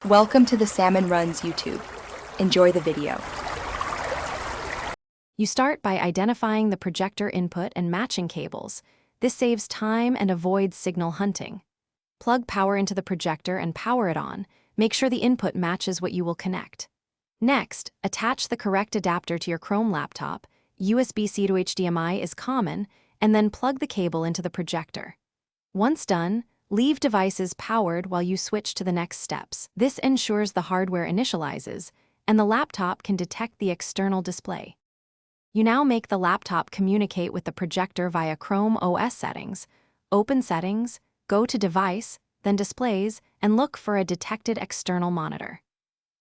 Welcome to the Salmon Runs YouTube. Enjoy the video. You start by identifying the projector input and matching cables. This saves time and avoids signal hunting. Plug power into the projector and power it on. Make sure the input matches what you will connect. Next, attach the correct adapter to your Chrome laptop. USB-C to HDMI is common, and then plug the cable into the projector. Once done, leave devices powered while you switch to the next steps. This ensures the hardware initializes, and the laptop can detect the external display. You now make the laptop communicate with the projector via Chrome OS settings. Open Settings, go to Device, then Displays, and look for a detected external monitor.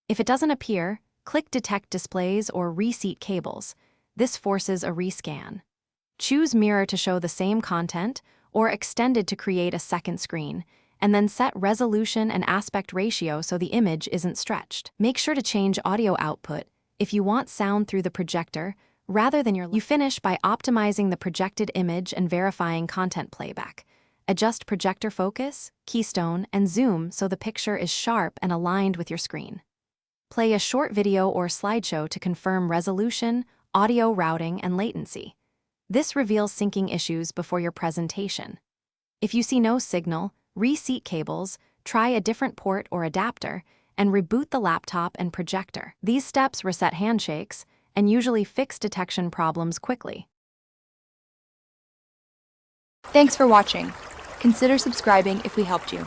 If it doesn't appear, click Detect Displays or Reseat Cables. This forces a rescan. Choose Mirror to show the same content, or Extended to create a second screen, and then set resolution and aspect ratio so the image isn't stretched. Make sure to change audio output if you want sound through the projector, rather than you finish by optimizing the projected image and verifying content playback. Adjust projector focus, keystone, and zoom so the picture is sharp and aligned with your screen. Play a short video or slideshow to confirm resolution, audio routing, and latency. This reveals syncing issues before your presentation. If you see no signal, reseat cables, try a different port or adapter, and reboot the laptop and projector. These steps reset handshakes and usually fix detection problems quickly. Thanks for watching. Consider subscribing if we helped you.